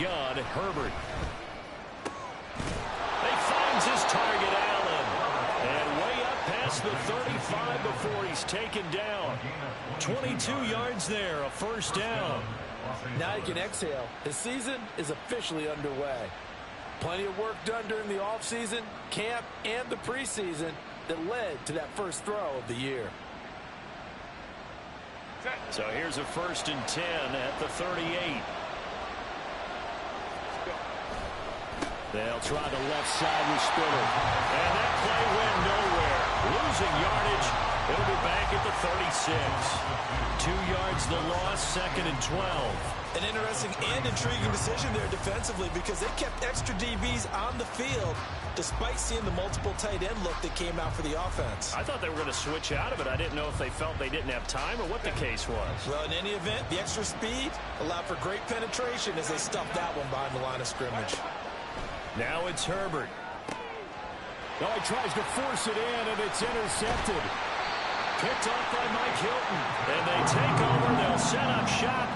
gun, Herbert. He finds his target, Allen. And way up past the 35 before he's taken down. 22 yards there, a first down. Now he can exhale. His season is officially underway. Plenty of work done during the offseason, camp, and the preseason that led to that first throw of the year. So here's a 1st and 10 at the 38. They'll try the left side with Spiller. And that play went nowhere. Losing yardage. It'll be back at the 36. 2 yards the loss, 2nd and 12. An interesting and intriguing decision there defensively because they kept extra DBs on the field despite seeing the multiple tight end look that came out for the offense. I thought they were going to switch out of it. I didn't know if they felt they didn't have time or what the case was. Well, in any event, the extra speed allowed for great penetration as they stuffed that one behind the line of scrimmage. Now it's Herbert. Oh, he tries to force it in, and it's intercepted. Picked off by Mike Hilton. And they take over. They'll set up shop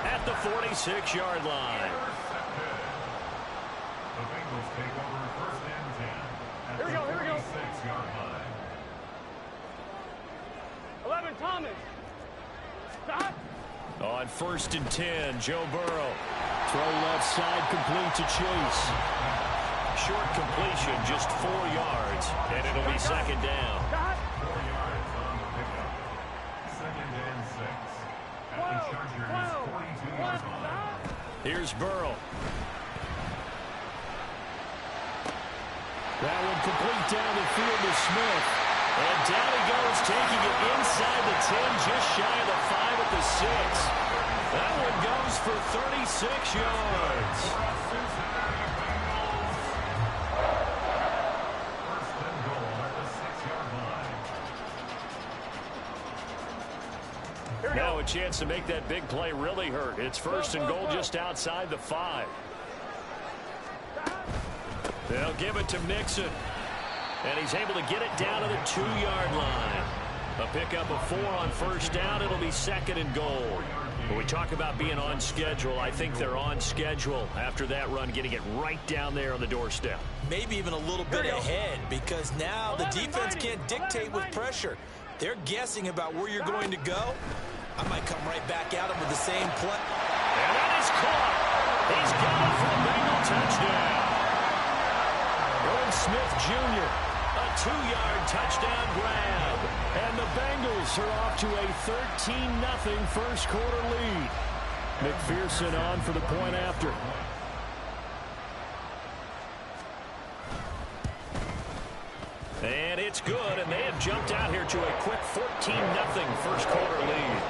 at the 46-yard line. The Bengals take over 1st and 10 at the 46-yard line. 11, Thomas. Stop. On 1st and 10, Joe Burrow. Throw left side, complete to Chase. Short completion, just 4 yards, and it'll be 2nd down. 4 yards on the pickup. 2nd and 6 at the Chargers' 42-yard line. Here's Burrow. That one complete down the field to Smith. And down he goes, taking it inside the 10, just shy of the 5 at the 6. That one goes for 36 yards. Now a chance to make that big play really hurt. It's 1st and goal just outside the 5. They'll give it to Mixon. And he's able to get it down to the 2-yard line. A pickup of 4 on 1st down. It'll be 2nd and goal. When we talk about being on schedule, I think they're on schedule after that run, getting it right down there on the doorstep. Maybe even a little bit ahead because now the defense can't dictate with pressure. They're guessing about where you're going to go. I might come right back at him with the same play. And that is caught. He's got it for a Bengal touchdown. Irvin Smith Jr., a 2-yard touchdown grab. And the Bengals are off to a 13-0 first quarter lead. McPherson on for the point after. And it's good, and they have jumped out here to a quick 14-0 first quarter lead.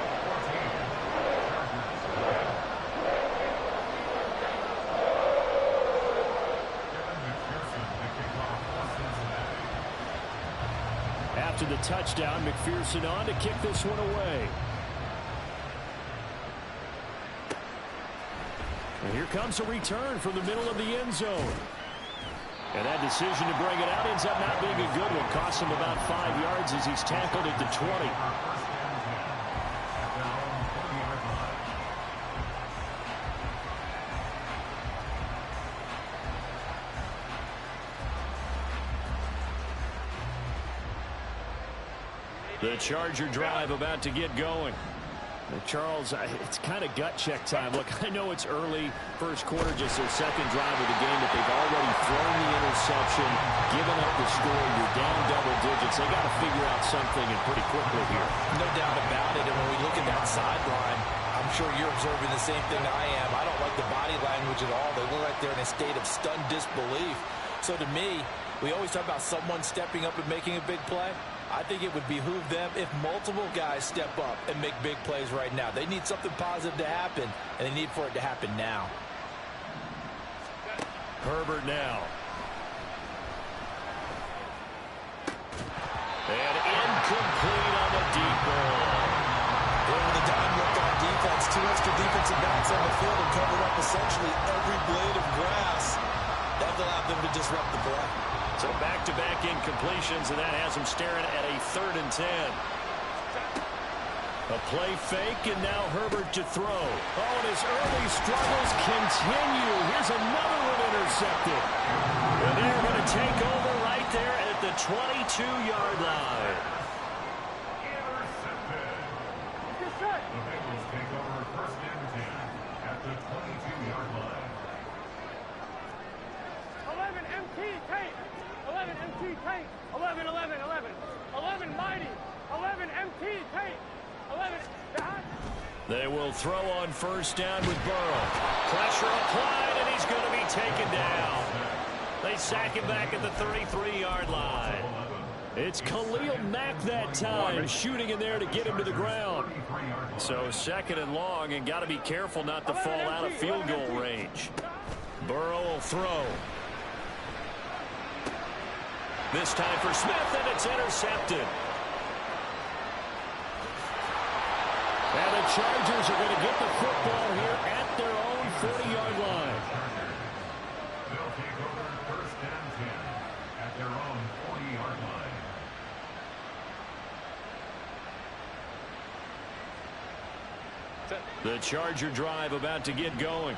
After the touchdown, McPherson on to kick this one away. And here comes a return from the middle of the end zone. And that decision to bring it out ends up not being a good one. Costs him about 5 yards as he's tackled at the 20. The Charger drive about to get going. Charles, it's kind of gut check time. Look, I know it's early, first quarter, just their 2nd drive of the game, but they've already thrown the interception, given up the score. You're down double digits. They got to figure out something and pretty quickly here. No doubt about it. And when we look at that sideline, I'm sure you're observing the same thing I am. I don't like the body language at all. They look like they're in a state of stunned disbelief. So to me, we always talk about someone stepping up and making a big play. I think it would behoove them if multiple guys step up and make big plays right now. They need something positive to happen, and they need for it to happen now. Herbert now. And incomplete on the deep ball. With the dime look on defense, 2 extra defensive backs on the field and covered up essentially every blade of grass. That allowed them to disrupt the play. So back-to-back incompletions, and that has them staring at a 3rd and 10. A play fake, and now Herbert to throw. Oh, and his early struggles continue. Here's another one intercepted. And they're going to take over right there at the 22-yard line. The Bengals take over first and 10 at the 22-yard line. 11 MT Tate. 11 MT Tate. 11, 11, 11. 11 Mighty. 11 MT Tate. 11 Dot. They will throw on first down with Burrow. Pressure applied, and he's going to be taken down. They sack him back at the 33-yard line. It's Khalil Mack that time, shooting in there to get him to the ground. So second and long, and got to be careful not to fall out of field goal range. Burrow will throw. This time for Smith, and it's intercepted. And the Chargers are going to get the football here at their own 40-yard line. They'll take over first and 10 at their own 40-yard line. The Charger drive about to get going.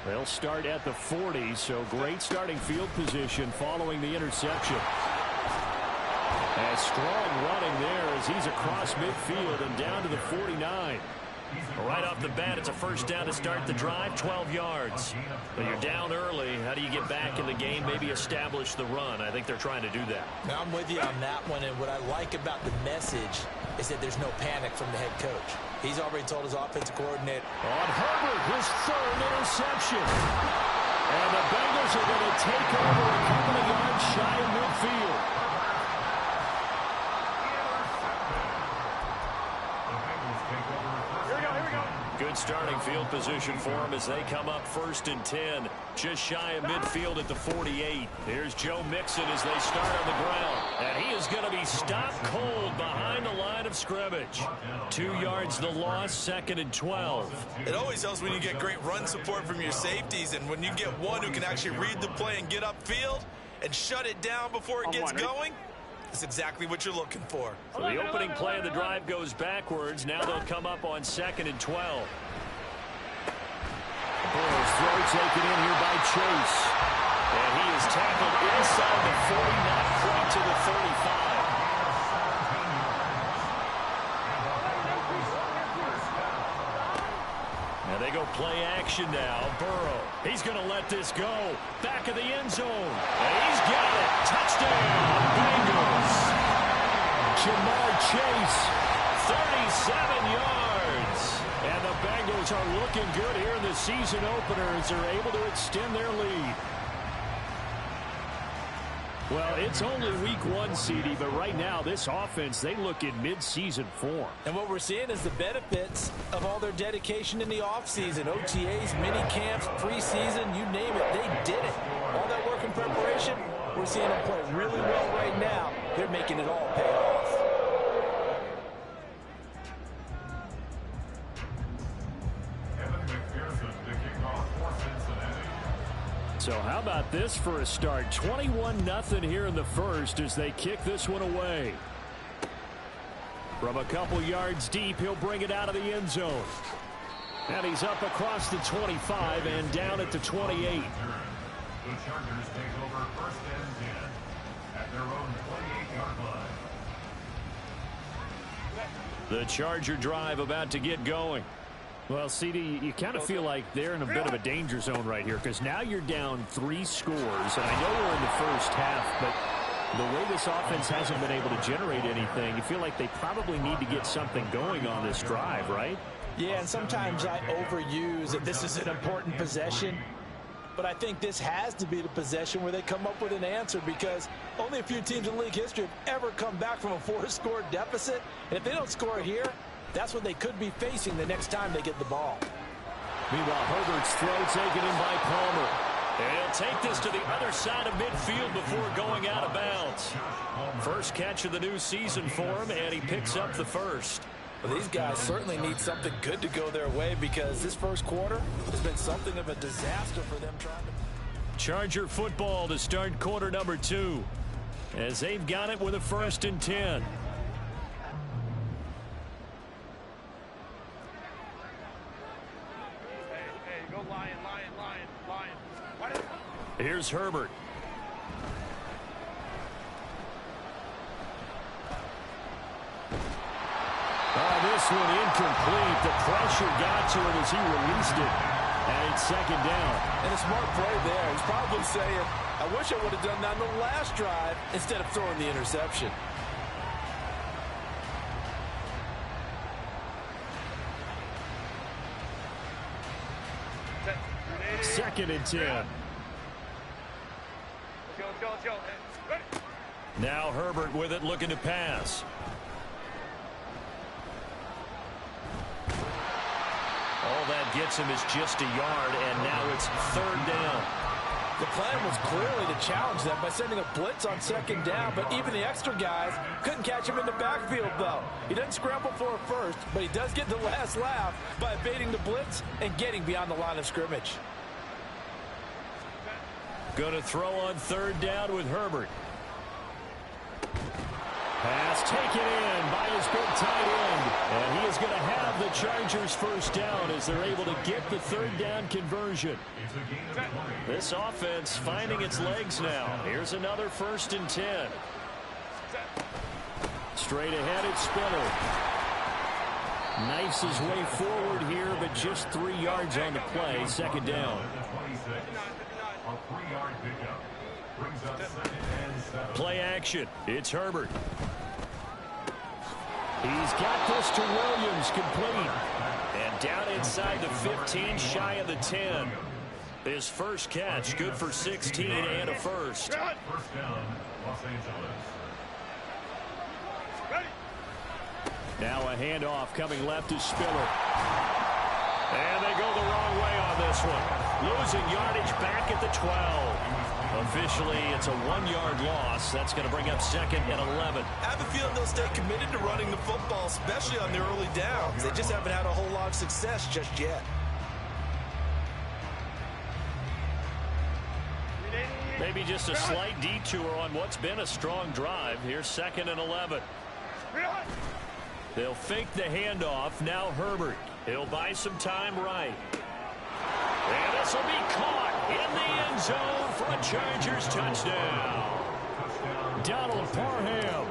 They'll start at the 40, so great starting field position following the interception. And strong running there as he's across midfield and down to the 49. Right off the bat, it's a first down to start the drive, 12 yards. But you're down early. How do you get back in the game, maybe establish the run? I think they're trying to do that. Now, I'm with you on that one, and what I like about the message is that there's no panic from the head coach. He's already told his offensive coordinator. On Herbert, his third interception. And the Bengals are going to take over a couple of yards shy of midfield. Good starting field position for them as they come up first and 10. Just shy of midfield at the 48. Here's Joe Mixon as they start on the ground. And he is going to be stopped cold behind the line of scrimmage. 2 yards the loss, second and 12. It always helps when you get great run support from your safeties, and when you get one who can actually read the play and get upfield and shut it down before it gets going. That's exactly what you're looking for. So the opening play of the drive goes backwards. Now they'll come up on second and 12. Burrow's throw taken in here by Chase. And he is tackled inside the 40, not quite to the 35. Now they go play action now. Burrow, he's going to let this go. Back of the end zone. And he's got it. Touchdown, Bengals. Jamar Chase. 37 yards. And the Bengals are looking good here in the season opener as they're able to extend their lead. Well, it's only week 1, CD, but right now this offense, they look in mid-season form. And what we're seeing is the benefits of all their dedication in the offseason. OTAs, mini camps, preseason, you name it, they did it. All that work in preparation, we're seeing them play really well right now. They're making it all pay off. So how about this for a start? 21-0 here in the first as they kick this one away. From a couple yards deep, he'll bring it out of the end zone. And he's up across the 25 and down at the 28. The Chargers take over first and 10 at their own 28-yard line. The Charger drive about to get going. Well, CD, you kind of feel like they're in a bit of a danger zone right here because now you're down 3 scores. And I know we're in the first half, but the way this offense hasn't been able to generate anything, you feel like they probably need to get something going on this drive, right? Yeah, and sometimes I overuse that this is an important possession. But I think this has to be the possession where they come up with an answer because only a few teams in league history have ever come back from a 4-score deficit. And if they don't score here, that's what they could be facing the next time they get the ball. Meanwhile, Herbert's throw taken in by Palmer. And he'll take this to the other side of midfield before going out of bounds. First catch of the new season for him, and he picks up the first. Well, these guys certainly need something good to go their way because this first quarter has been something of a disaster for them trying to... Charger football to start quarter number 2 as they've got it with a first and 10. Here's Herbert. This one incomplete. The pressure got to him as he released it. And it's second down. And a smart play there. He's probably saying, I wish I would have done that on the last drive instead of throwing the interception. Second and 10. Now Herbert with it, looking to pass. All that gets him is just a yard, and now it's third down. The plan was clearly to challenge them by sending a blitz on second down, but even the extra guys couldn't catch him in the backfield, though. He doesn't scramble for a first, but he does get the last laugh by evading the blitz and getting beyond the line of scrimmage. Going to throw on third down with Herbert. Pass taken in by his big tight end. And he is going to have the Chargers first down as they're able to get the third down conversion. This offense finding its legs now. Here's another 1st and 10. Straight ahead, it's Spiller. Knifes his way forward here, but just 3 yards on the play. Second down. Play action. It's Herbert. He's got this to Williams, complete. And down inside the 15, shy of the 10. His first catch, good for 16 and a first. First down, Los Angeles. Now a handoff coming left to Spiller. And they go the wrong way on this one. Losing yardage back at the 12. Officially, it's a 1-yard loss. That's going to bring up 2nd and 11. I have a feeling they'll stay committed to running the football, especially on their early downs. They just haven't had a whole lot of success just yet. Maybe just a slight detour on what's been a strong drive. Here's 2nd and 11. They'll fake the handoff. Now Herbert. He'll buy some time right. And this will be caught in the end zone for a Chargers touchdown. Donald Parham.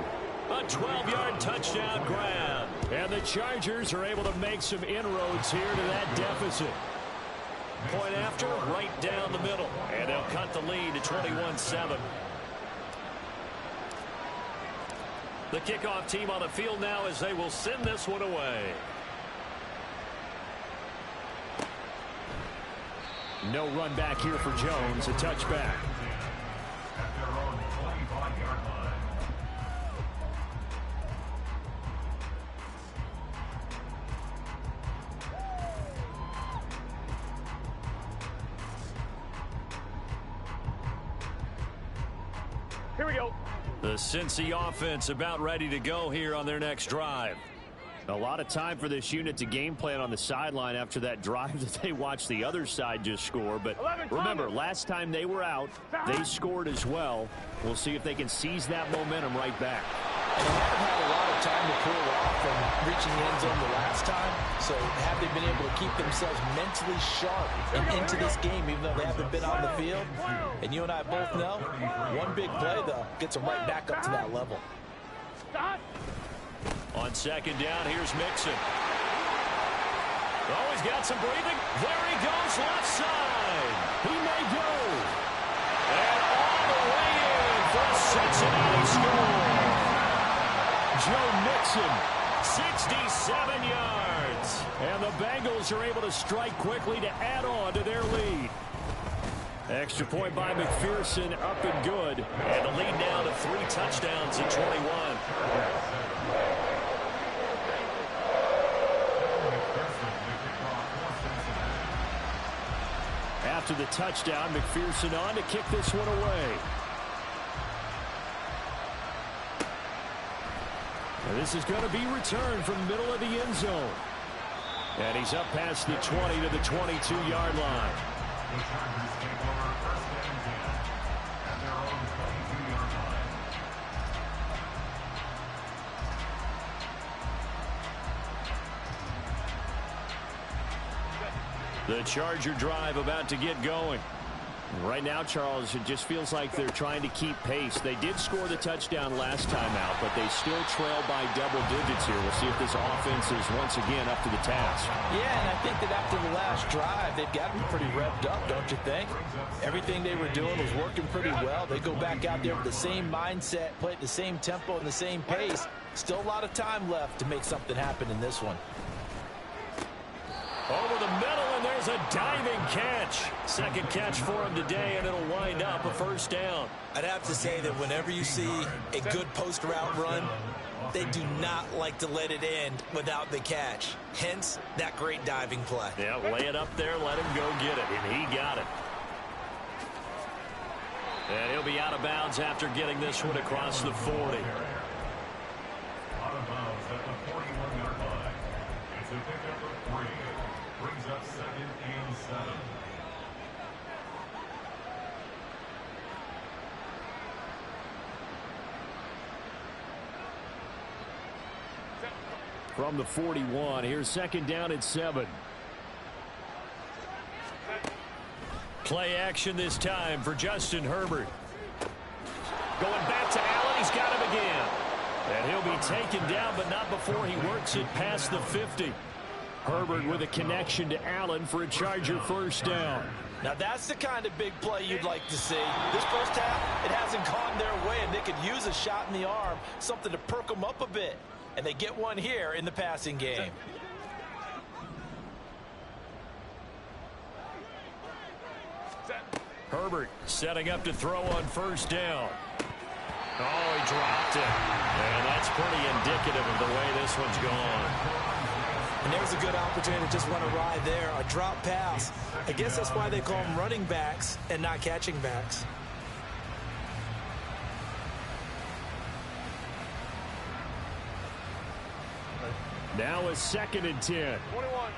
A 12-yard touchdown grab. And the Chargers are able to make some inroads here to that deficit. Point after, right down the middle. And they'll cut the lead to 21-7. The kickoff team on the field now as they will send this one away. No run back here for Jones. A touchback. At their own 25-yard line. Here we go. The Cincy offense about ready to go here on their next drive. A lot of time for this unit to game plan on the sideline after that drive that they watched the other side just score. But remember, last time they were out, they scored as well. We'll see if they can seize that momentum right back. And they haven't had a lot of time to cool off from reaching the end zone the last time. So have they been able to keep themselves mentally sharp and into this game, even though they haven't been on the field? And you and I both know, one big play, though, gets them right back up to that level. On second down, here's Mixon. Oh, he's got some breathing. There he goes, left side. He may go. And all the way in for a Cincinnati score. Joe Mixon, 67 yards. And the Bengals are able to strike quickly to add on to their lead. Extra point by McPherson, up and good. And the lead now to 3 touchdowns at 21. After the touchdown, McPherson on to kick this one away. And this is going to be returned from the middle of the end zone. And he's up past the 20 to the 22-yard line. The Chargers take over 1st and 10 at their own 22-yard line. The Charger drive about to get going. Right now, Charles, it just feels like they're trying to keep pace. They did score the touchdown last time out, but they still trail by double digits here. We'll see if this offense is once again up to the task. Yeah, and I think that after the last drive, they've got to be pretty revved up, don't you think? Everything they were doing was working pretty well. They go back out there with the same mindset, play at the same tempo and the same pace. Still a lot of time left to make something happen in this one. Over the middle, and there's a diving catch. Second catch for him today, and it'll wind up a first down. I'd have to say that whenever you see a good post route run, they do not like to let it end without the catch. Hence, that great diving play. Yeah, lay it up there, let him go get it, and he got it. And he'll be out of bounds after getting this one across the 40. Out of bounds at the 41-yard line. It's a pickup of 3. Brings up 2nd and 7. From the 41, here's 2nd down at 7. Play action this time for Justin Herbert. Going back to Allen. He's got him again. And he'll be taken down, but not before he works it past the 50. Herbert with a connection to Allen for a Charger first down. Now that's the kind of big play you'd like to see. This first half, it hasn't gone their way, and they could use a shot in the arm, something to perk them up a bit. And they get one here in the passing game. Herbert setting up to throw on first down. Oh, he dropped it. And that's pretty indicative of the way this one's gone. And there's a good opportunity to just run a ride there, a drop pass. I guess that's why they call them running backs and not catching backs. Now a 2nd and 10. 21.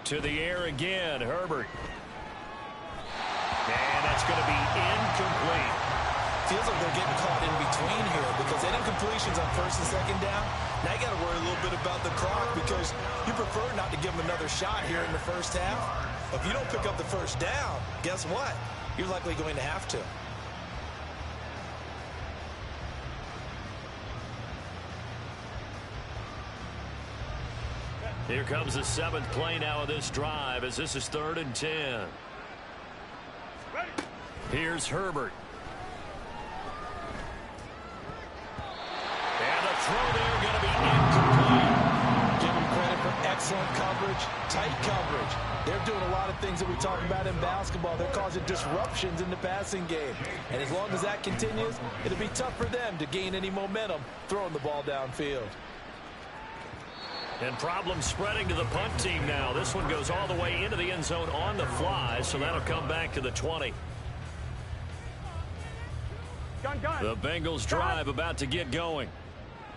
To the air again, Herbert. And that's going to be incomplete. Feels like they're getting caught in between here because any completions on 1st and 2nd down, now you got to worry a little bit about the clock because you prefer not to give them another shot here in the first half. If you don't pick up the first down, guess what? You're likely going to have to. Here comes the 7th play now of this drive as this is 3rd and 10. Ready. Here's Herbert. And the throw there going to be incomplete. Give them credit for excellent coverage, tight coverage. They're doing a lot of things that we talk about in basketball. They're causing disruptions in the passing game. And as long as that continues, it'll be tough for them to gain any momentum throwing the ball downfield. And problems spreading to the punt team now. This one goes all the way into the end zone on the fly, so that'll come back to the 20. Gun. The Bengals drive about to get going.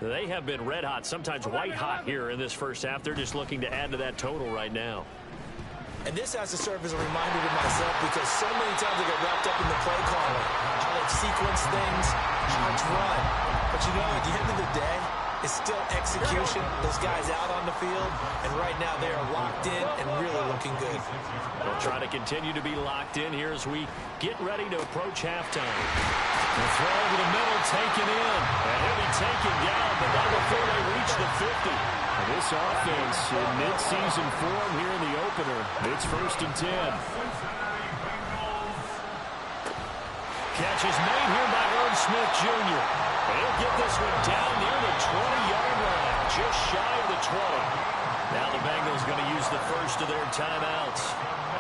They have been red hot, sometimes white hot here in this first half. They're just looking to add to that total right now. And this has to serve as a reminder to myself because so many times I get wrapped up in the play calling, how they sequence things, how it's run. But you know, at the end of the day, it's still execution. Those guys out on the field, and right now they are locked in and really looking good. They'll try to continue to be locked in here as we get ready to approach halftime. The throw over the middle, taken in. And he'll be taken down, but not before they reach the 50. This offense in mid-season form here in the opener. It's 1st and 10. Catch is made here by Irv Smith Jr. And he'll get this one down near the 20-yard line, just shy of the 20. Now the Bengals going to use the first of their timeouts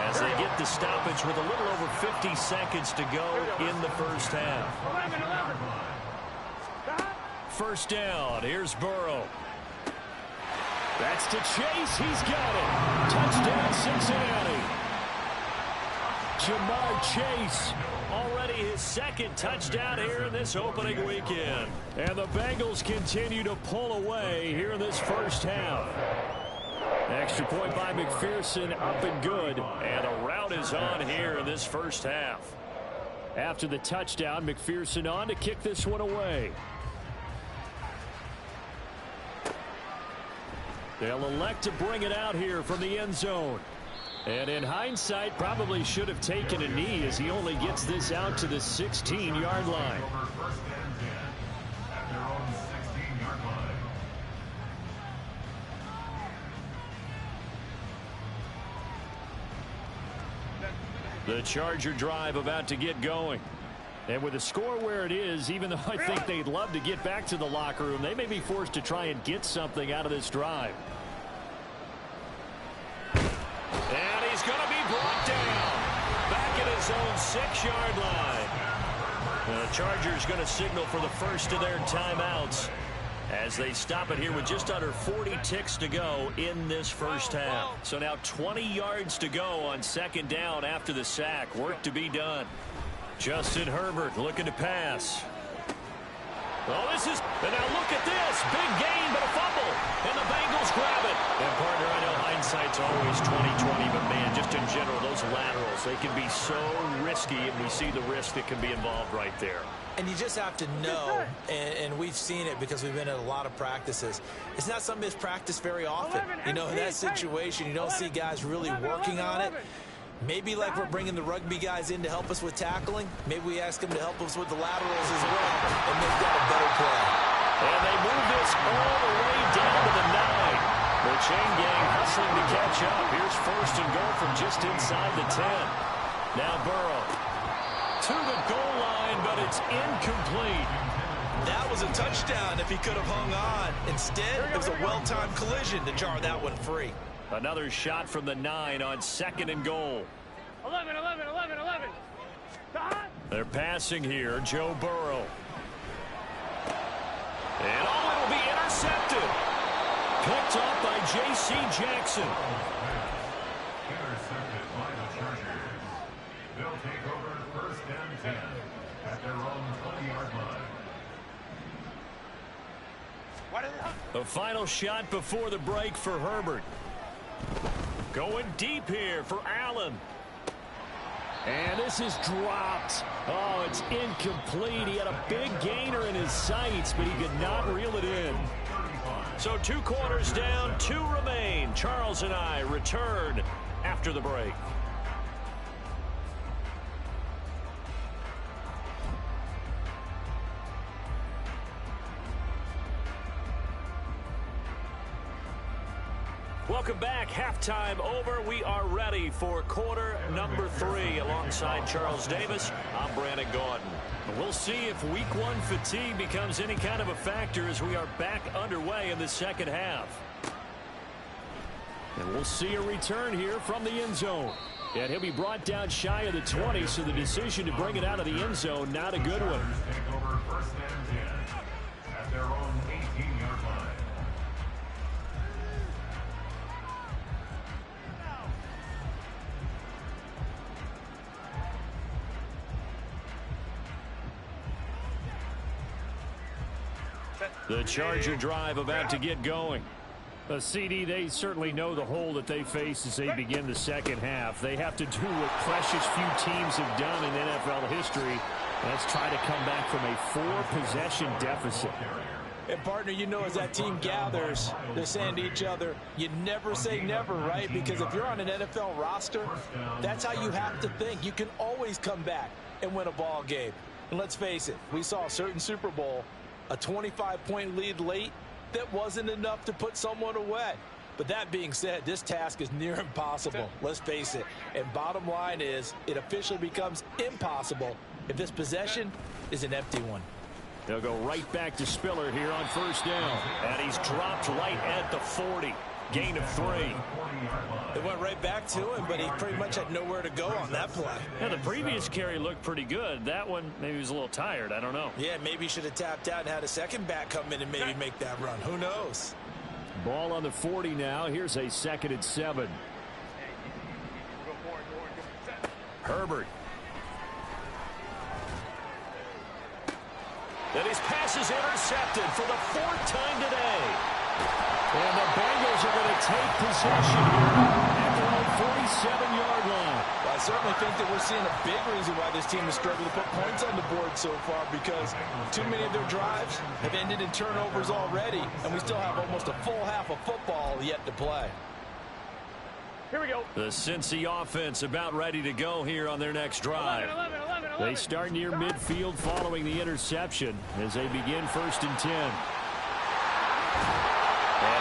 as they get the stoppage with a little over 50 seconds to go in the first half. 11. First down, here's Burrow. That's to Chase. He's got it. Touchdown, Cincinnati. Jamar Chase. Already his 2nd touchdown here in this opening weekend. And the Bengals continue to pull away here in this first half. Extra point by McPherson, up and good. And a rout is on here in this first half. After the touchdown, McPherson on to kick this one away. They'll elect to bring it out here from the end zone. And in hindsight, probably should have taken a knee as he only gets this out to the 16-yard line. First and 10 at their own 16-yard line. The Charger drive about to get going. And with the score where it is, even though I think they'd love to get back to the locker room, they may be forced to try and get something out of this drive. And he's going to be brought down. Back at his own 6-yard line. The Chargers going to signal for the first of their timeouts as they stop it here with just under 40 ticks to go in this first half. So now 20 yards to go on second down after the sack. Work to be done. Justin Herbert looking to pass. Oh, this is, and now look at this. Big gain, but a fumble. And the Bengals grab it. And, partner, I know hindsight's always 20/20, but, man, just in general, those laterals, they can be so risky, and we see the risk that can be involved right there. And you just have to know, and we've seen it because we've been at a lot of practices, it's not something that's practiced very often. You know, in that situation, you don't see guys really working on it. Maybe like we're bringing the rugby guys in to help us with tackling. Maybe we ask them to help us with the laterals as well and make that a better play. And they move this all the way down to the 9. The chain gang hustling to catch up. Here's first and goal from just inside the 10. Now Burrow to the goal line, but it's incomplete. That was a touchdown if he could have hung on. Instead, it was a well-timed collision to jar that one free. Another shot from the 9 on second and goal. 11. They're passing here, Joe Burrow. And it'll be intercepted. Picked up by J.C. Jackson. Intercepted by the Chargers. They'll take over first and 10 at their own 20-yard line. A final shot before the break for Herbert. Going deep here for Allen. And this is dropped. Oh, it's incomplete. He had a big gainer in his sights, but he could not reel it in. So 2 quarters down, 2 remain. Charles and I return after the break. Welcome back. Halftime over. We are ready for quarter number 3. Alongside Charles Davis, I'm Brandon Gaudin. We'll see if week 1 fatigue becomes any kind of a factor as we are back underway in the second half. And we'll see a return here from the end zone. And he'll be brought down shy of the 20, so the decision to bring it out of the end zone, not a good one. Take over first and 10 at their own 18-yard line. The Charger drive about to get going. CD, they certainly know the hole that they face as they begin the second half. They have to do what precious few teams have done in NFL history. Let's try to come back from a 4-possession deficit. And, partner, you know, as that team gathers, they're saying to each other, you never say never, right? Because if you're on an NFL roster, that's how you have to think. You can always come back and win a ball game. And let's face it, we saw a certain Super Bowl, a 25-point lead late, that wasn't enough to put someone away. But that being said, this task is near impossible. Let's face it. And bottom line is, it officially becomes impossible if this possession is an empty one. They'll go right back to Spiller here on first down. And he's dropped right at the 40. Gain of 3. They went right back to him, but he pretty much had nowhere to go on that play. Yeah, the previous carry looked pretty good. That one, maybe he was a little tired. I don't know. Yeah, maybe he should have tapped out and had a second back come in and maybe make that run. Who knows? Ball on the 40 now. Here's a 2nd and 7. Herbert. And his pass is intercepted for the 4th time today. And the Bengals are going to take possession here at their own 47-yard line. Well, I I certainly think that we're seeing a big reason why this team has struggled to put points on the board so far, because too many of their drives have ended in turnovers already, and we still have almost a full half of football yet to play. Here we go. The Cincy offense about ready to go here on their next drive. 11. They start near midfield following the interception as they begin 1st and 10. And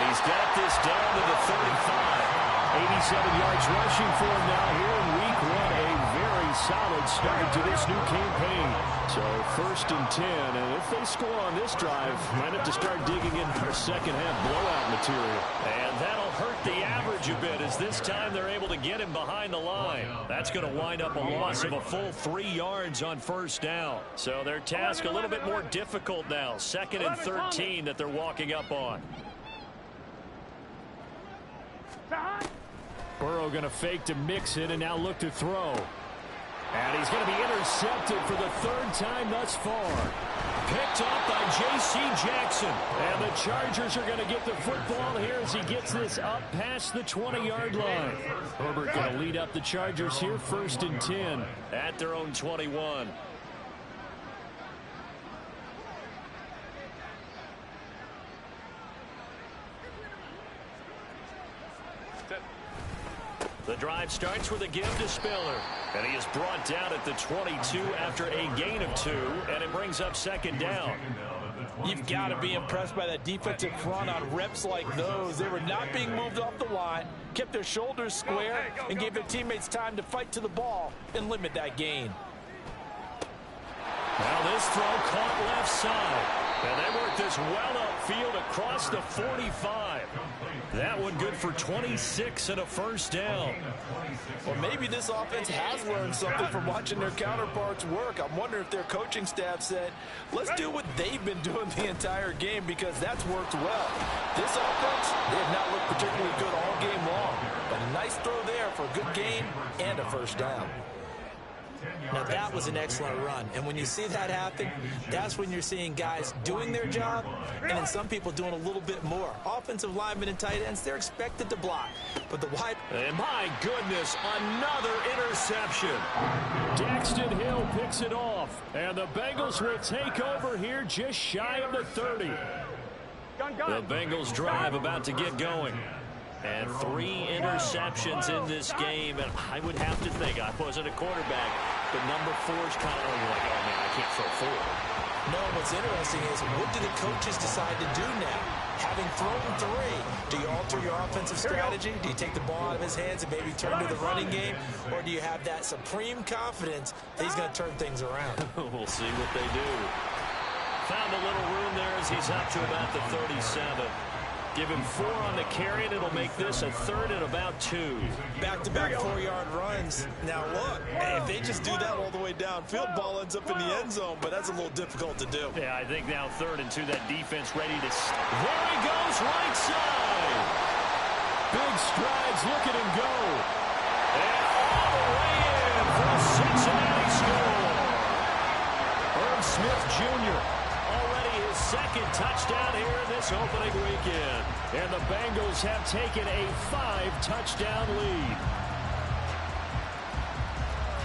he's got this down to the 35. 87 yards rushing for him now here in week 1. A very solid start to this new campaign. So 1st and 10, and if they score on this drive, might have to start digging in for second half blowout material. And that'll hurt the average a bit, as this time they're able to get him behind the line. That's going to wind up a loss of a full 3 yards on 1st down. So their task a little bit more difficult now. 2nd and 13 that they're walking up on. Burrow going to fake to mix it and now look to throw. And he's going to be intercepted for the 3rd time thus far. Picked off by J.C. Jackson. And the Chargers are going to get the football here as he gets this up past the 20-yard line. Herbert going to lead up the Chargers here 1st and 10. At their own 21. The drive starts with a give to Spiller. And he is brought down at the 22 after a gain of 2. And it brings up 2nd down. You've got to be impressed by that defensive front on reps like those. They were not being moved off the line, kept their shoulders square, and gave their teammates time to fight to the ball and limit that gain. Now this throw caught left side. And they work this well upfield across the 45. That one good for 26 and a 1st down. Well, maybe this offense has learned something from watching their counterparts work. I'm wondering if their coaching staff said, let's do what they've been doing the entire game, because that's worked well. This offense, they have not looked particularly good all game long. But a nice throw there for a good gain and a 1st down. Now, that was an excellent run. And when you see that happen, that's when you're seeing guys doing their job and then some people doing a little bit more. Offensive linemen and tight ends, they're expected to block. But the wide... And my goodness, another interception. Daxton Hill picks it off. And the Bengals will take over here just shy of the 30. The Bengals drive about to get going. And 3 interceptions in this game. And I would have to think, I wasn't a quarterback, but number 4 is kind of like, oh, man, I can't throw 4. No, what's interesting is, what do the coaches decide to do now? Having thrown 3, do you alter your offensive strategy? Do you take the ball out of his hands and maybe turn to the running game? Or do you have that supreme confidence that he's going to turn things around? We'll see what they do. Found a little room there as he's up to about the 37. Give him 4 on the carry, and it'll make this a 3rd and about 2. Back-to-back 4-yard runs. Now, look, if they just do that all the way downfield, ball ends up in the end zone, but that's a little difficult to do. Yeah, I think now 3rd and 2, that defense ready to... There he goes, right side. Big strides, look at him go. And all the way in for a Cincinnati score. Herb Smith Jr. already his 2nd touchdown here in this opening weekend. And the Bengals have taken a 5-touchdown lead.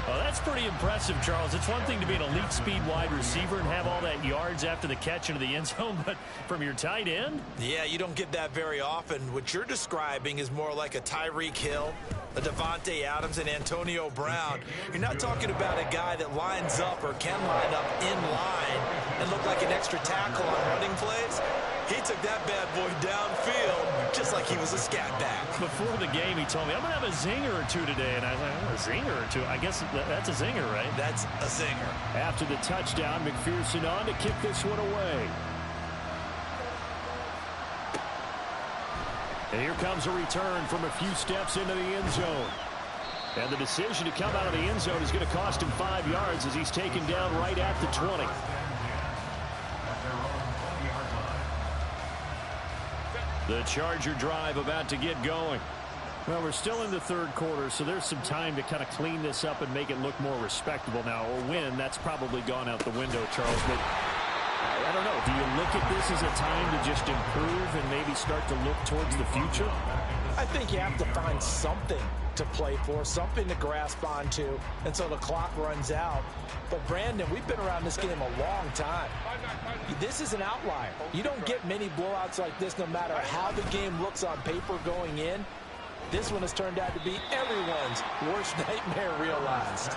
Oh, that's pretty impressive, Charles. It's one thing to be an elite speed wide receiver and have all that yards after the catch into the end zone, but from your tight end? Yeah, you don't get that very often. What you're describing is more like a Tyreek Hill, a Devontae Adams, and Antonio Brown. You're not talking about a guy that lines up or can line up in line and look like an extra tackle on running plays. He took that bad boy downfield just like he was a scat back. Before the game, he told me, I'm going to have a zinger or 2 today. And I was like, oh, a zinger or 2? I guess that's a zinger, right? That's a zinger. After the touchdown, McPherson on to kick this one away. And here comes a return from a few steps into the end zone. And the decision to come out of the end zone is going to cost him 5 yards as he's taken down right at the 20. The Charger drive about to get going. Well, we're still in the 3rd quarter, so there's some time to kind of clean this up and make it look more respectable now. Or win, that's probably gone out the window, Charles. But I don't know. Do you look at this as a time to just improve and maybe start to look towards the future? I think you have to find something to play for, something to grasp onto until the clock runs out. But, Brandon, we've been around this game a long time. This is an outlier. You don't get many blowouts like this no matter how the game looks on paper going in. This one has turned out to be everyone's worst nightmare realized.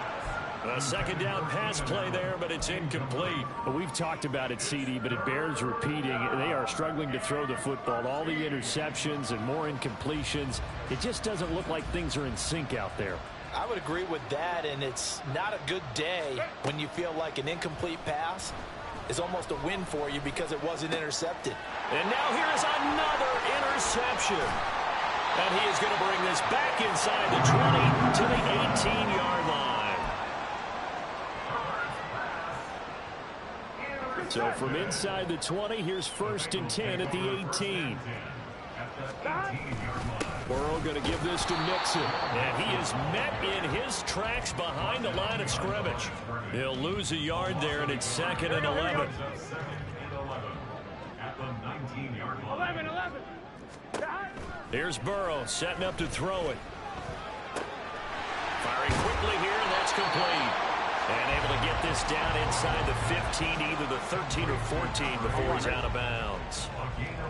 A second down pass play there, but it's incomplete. Well, we've talked about it, CD, but it bears repeating. They are struggling to throw the football. All the interceptions and more incompletions. It just doesn't look like things are in sync out there. I would agree with that, and it's not a good day when you feel like an incomplete pass is almost a win for you because it wasn't intercepted. And now here is another interception. And he is going to bring this back inside the 20 to the 18-yard line. So from inside the 20, here's 1st and 10 at the 18. Burrow going to give this to Mixon. And he is met in his tracks behind the line of scrimmage. He'll lose a yard there, and it's 2nd and 11. 11. Here's Burrow setting up to throw it. Firing quickly here, and that's complete. And able to get this down inside the 15, either the 13 or 14 before he's out of bounds.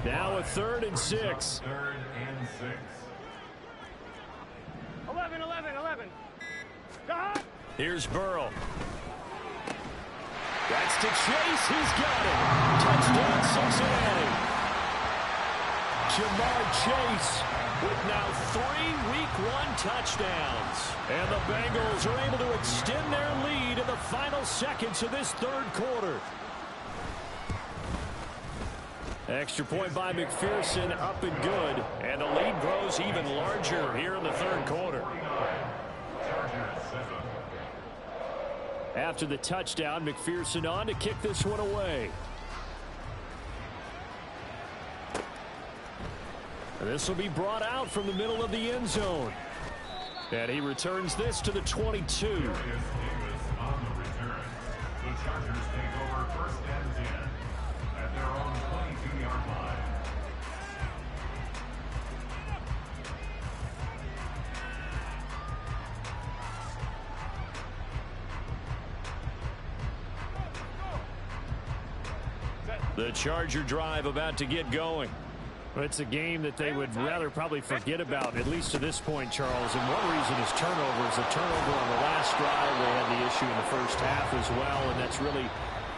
Now a 3rd and 6. 3rd and 6. 11. Here's Burrow. That's to Chase. He's got it. Touchdown, Cincinnati. Jamar Chase with now 3 Week 1 touchdowns. And the Bengals are able to extend their lead in the final seconds of this 3rd quarter. Extra point by McPherson, up and good. And the lead grows even larger here in the 3rd quarter. After the touchdown, McPherson on to kick this one away. And this will be brought out from the middle of the end zone. And he returns this to the 22. On the return. The Chargers take over 1st and 10 at their own 22-yard line. The Charger drive about to get going. It's a game that they would rather probably forget about, at least to this point, Charles. And one reason is turnovers. A turnover on the last drive. They had the issue in the first half as well, and that's really,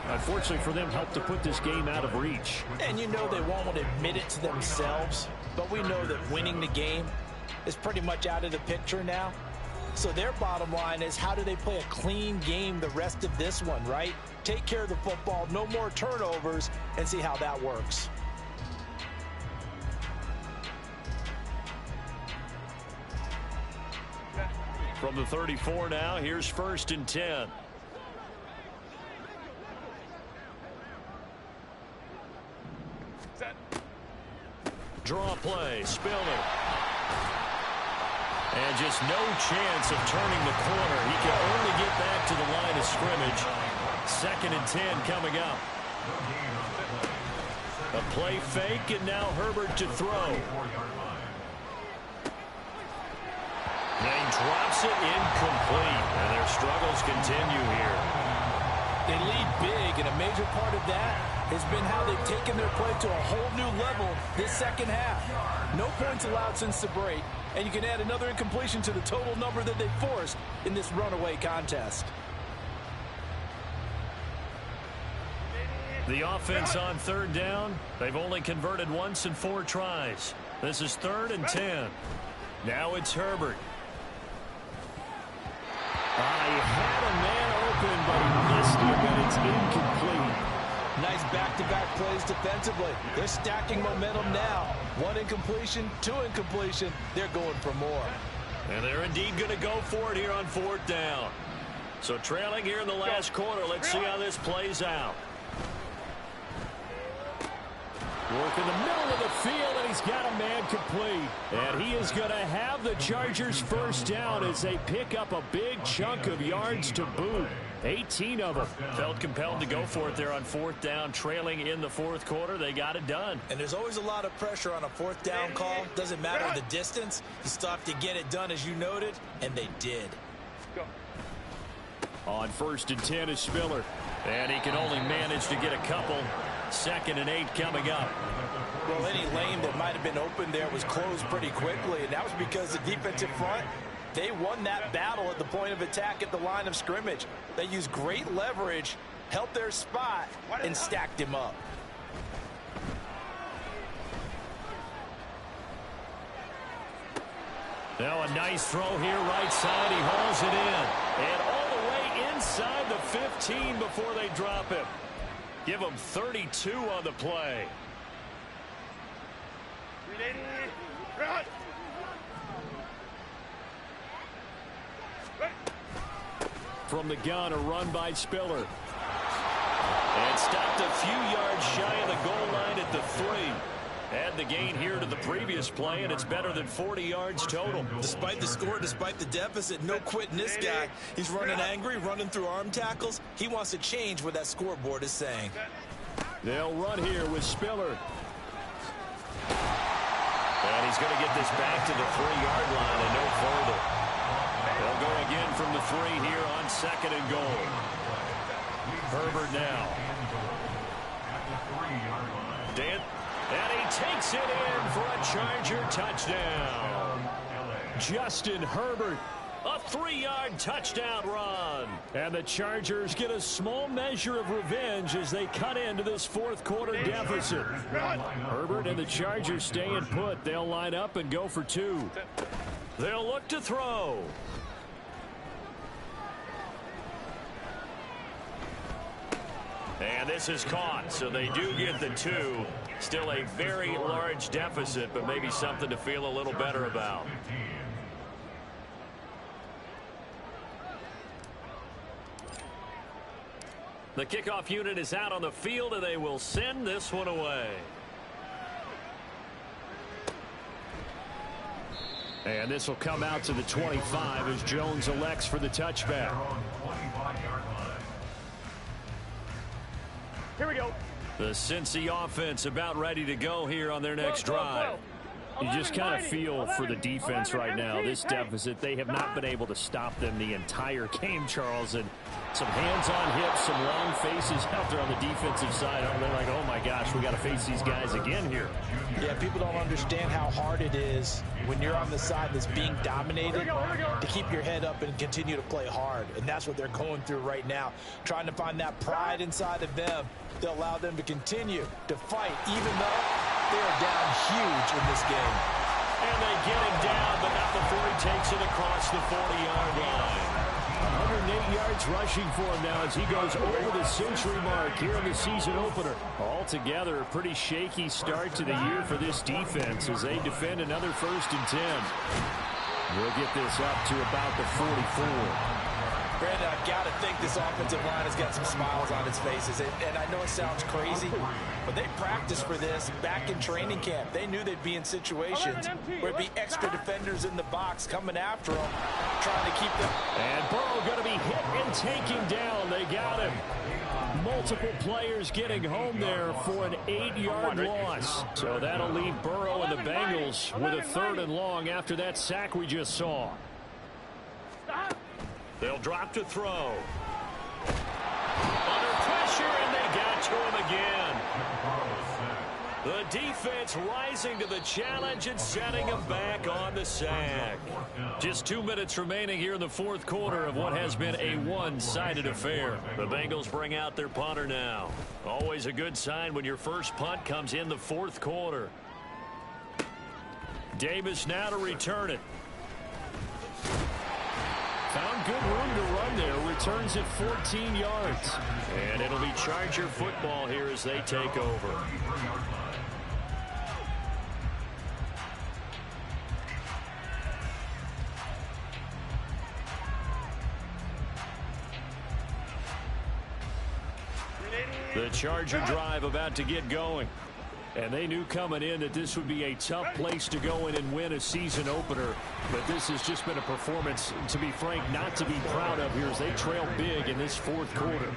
unfortunately for them, helped to put this game out of reach. And you know they won't admit it to themselves, but we know that winning the game is pretty much out of the picture now. So their bottom line is, how do they play a clean game the rest of this one, right? Take care of the football, no more turnovers, and see how that works. From the 34 now, here's 1st and 10. Draw play, Spiller. And just no chance of turning the corner. He can only get back to the line of scrimmage. 2nd and 10 coming up. A play fake, and now Herbert to throw. And he drops it incomplete. And their struggles continue here. They lead big, and a major part of that has been how they've taken their play to a whole new level this 2nd half. No points allowed since the break, and you can add another incompletion to the total number that they forced in this runaway contest. The offense on 3rd down, they've only converted once in 4 tries. This is 3rd and 10. Now it's Herbert. He had a man open, but he missed him, and it's incomplete. Nice back-to-back plays defensively. They're stacking momentum now. 1 incompletion, 2 incompletion. They're going for more. And they're indeed going to go for it here on 4th down. So trailing here in the last quarter. Let's see how this plays out. Work in the middle of the field, and he's got a man complete. And he is going to have the Chargers first down as they pick up a big chunk of yards to boot. 18 of them. Felt compelled to go for it there on fourth down, trailing in the fourth quarter. They got it done. And there's always a lot of pressure on a fourth down call. Doesn't matter the distance. You still have to get it done, as you noted, and they did. On 1st and 10 is Spiller. And he can only manage to get a couple. 2nd and 8 coming up. Well, any lane that might have been open there was closed pretty quickly, and that was because the defensive front, they won that battle at the point of attack at the line of scrimmage. They used great leverage, held their spot, and stacked him up. Now a nice throw here, right side. He hauls it in. And all the way inside the 15 before they drop him. Give him 32 on the play. From the gun, a run by Spiller. And stopped a few yards shy of the goal line at the 3. Add the gain here to the previous play, and it's better than 40 yards total. Despite the score, despite the deficit, no quitting this guy. He's running angry, running through arm tackles. He wants to change what that scoreboard is saying. They'll run here with Spiller. And he's going to get this back to the 3-yard line and no further. They'll go again from the 3 here on 2nd and goal. Herbert now. Dan. And he takes it in for a Charger touchdown. Justin Herbert, a 3-yard touchdown run. And the Chargers get a small measure of revenge as they cut into this fourth quarter deficit. Herbert and the Chargers staying put. They'll line up and go for 2. They'll look to throw. And this is caught, so they do get the 2. Still a very large deficit, but maybe something to feel a little better about. The kickoff unit is out on the field, and they will send this one away. And this will come out to the 25 as Jones elects for the touchback. Here we go. The Cincy offense about ready to go here on their next drive. You just kind of feel for the defense right now. This deficit, they have not been able to stop them the entire game, Charles. And some hands on hips, some long faces out there on the defensive side. They're like, oh my gosh, we got to face these guys again here. Yeah, people don't understand how hard it is when you're on the side that's being dominated to keep your head up and continue to play hard. And that's what they're going through right now, trying to find that pride inside of them to allow them to continue to fight, even though they are down huge in this game. And they get him down, but not before he takes it across the 40-yard line. 108 yards rushing for him now as he goes over the century mark here in the season opener. Altogether, a pretty shaky start to the year for this defense as they defend another 1st and 10. We'll get this up to about the 44. Brandon, I've got to think this offensive line has got some smiles on its faces. And I know it sounds crazy, but they practiced for this back in training camp. They knew they'd be in situations where there'd be extra defenders in the box coming after them, trying to keep them. And Burrow going to be hit and taken down. They got him. Multiple players getting home there for an 8-yard loss. So that'll leave Burrow and the Bengals with a 3rd and long after that sack we just saw. They'll drop to throw. Under pressure, and they got to him again. The defense rising to the challenge and setting him back on the sack. Just 2 minutes remaining here in the fourth quarter of what has been a one-sided affair. The Bengals bring out their punter now. Always a good sign when your first punt comes in the fourth quarter. Davis now to return it. Found good room to run there. Returns it 14 yards. And it'll be Charger football here as they take over. The Charger drive about to get going. And they knew coming in that this would be a tough place to go in and win a season opener. But this has just been a performance, to be frank, not to be proud of here as they trail big in this fourth quarter.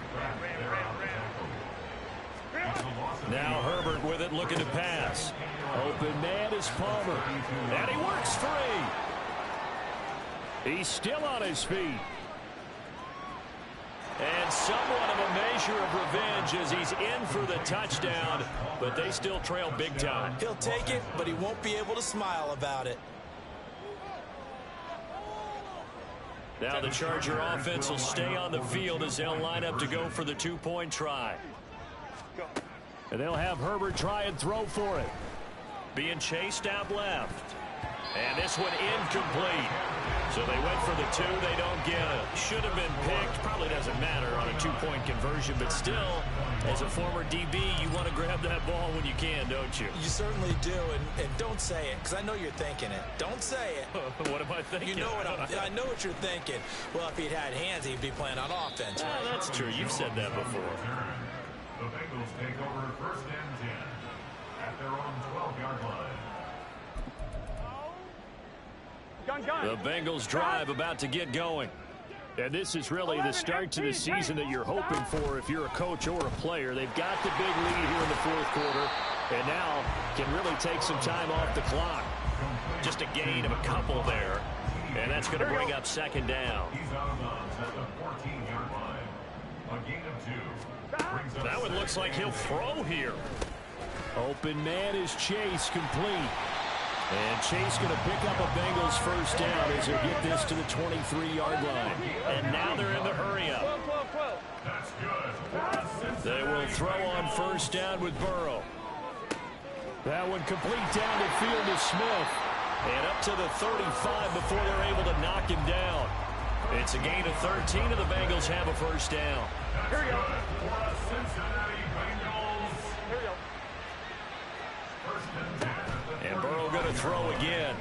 Now Herbert with it, looking to pass. Open man is Palmer. And he works free. He's still on his feet. And somewhat of a measure of revenge as he's in for the touchdown, but they still trail big time. He'll take it, but he won't be able to smile about it. Now the Charger offense will stay on the field as they'll line up to go for the two-point try. And they'll have Herbert try and throw for it. Being chased out left. And this one incomplete. So they went for the two. They don't get it. Should have been picked. Probably doesn't matter on a two-point conversion. But still, as a former DB, you want to grab that ball when you can, don't you? You certainly do. And don't say it, because I know you're thinking it. Don't say it. What am I thinking? You know what I know what you're thinking. Well, if he'd had hands, he'd be playing on offense. Oh, that's true. You've said that before. The Bengals take over 1st and 10 at their own 12-yard line. The Bengals drive about to get going. And this is really the start to the season that you're hoping for if you're a coach or a player. They've got the big lead here in the fourth quarter and now can really take some time off the clock. Just a gain of a couple there. And that's going to bring up 2nd down. He's out of bounds at the 14-yard line. A gain of 2. That one looks like he'll throw here. Open man is Chase, complete. And Chase going to pick up a Bengals first down as they get this to the 23-yard line. And now they're in the hurry-up. That's good. They will throw on first down with Burrow. That one complete down the field to Smith. And up to the 35 before they're able to knock him down. It's a gain of 13, and the Bengals have a first down. Here we go. For the Cincinnati Bengals. Here we go. 1st and 10 at the And Burrow going to throw again.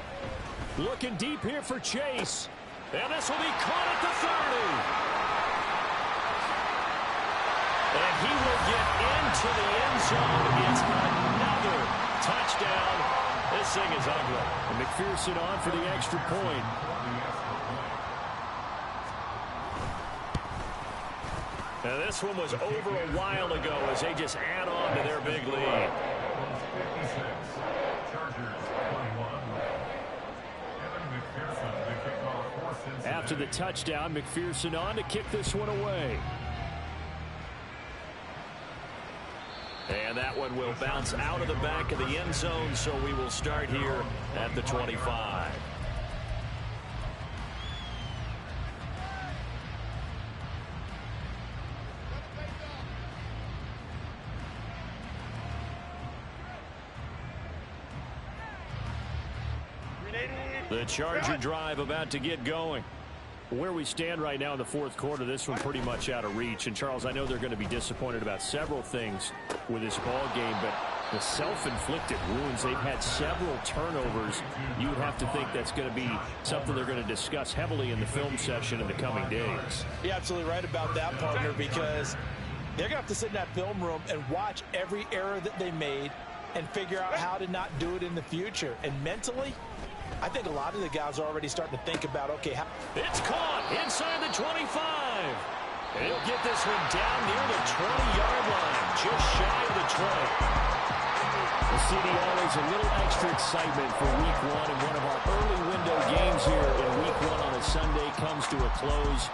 Looking deep here for Chase. And this will be caught at the 30. And he will get into the end zone. It's another touchdown. This thing is ugly. And McPherson on for the extra point. Now this one was over a while ago as they just add on to their big lead. After the touchdown, McPherson on to kick this one away. And that one will bounce out of the back of the end zone, so we will start here at the 25. The Charger drive about to get going. Where we stand right now in the fourth quarter, this one pretty much out of reach. And, Charles, I know they're going to be disappointed about several things with this ball game, but the self-inflicted wounds, they've had several turnovers. You would have to think that's going to be something they're going to discuss heavily in the film session in the coming days. You're absolutely right about that, partner, because they're going to have to sit in that film room and watch every error that they made and figure out how to not do it in the future. And mentally, I think a lot of the guys are already starting to think about, okay, how... It's caught inside the 25. And he'll get this one down near the 20-yard line, just shy of the 20. Well, CD, always a little extra excitement for Week 1, and one of our early window games here in Week 1 on a Sunday comes to a close.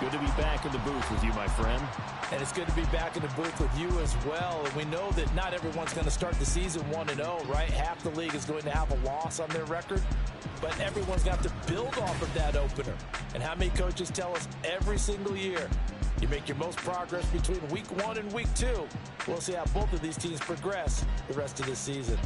Good to be back in the booth with you, my friend. And it's good to be back in the booth with you as well. And we know that not everyone's going to start the season 1-0, right? Half the league is going to have a loss on their record. But everyone's going to have to build off of that opener. And how many coaches tell us every single year, you make your most progress between Week 1 and Week 2. We'll see how both of these teams progress the rest of this season.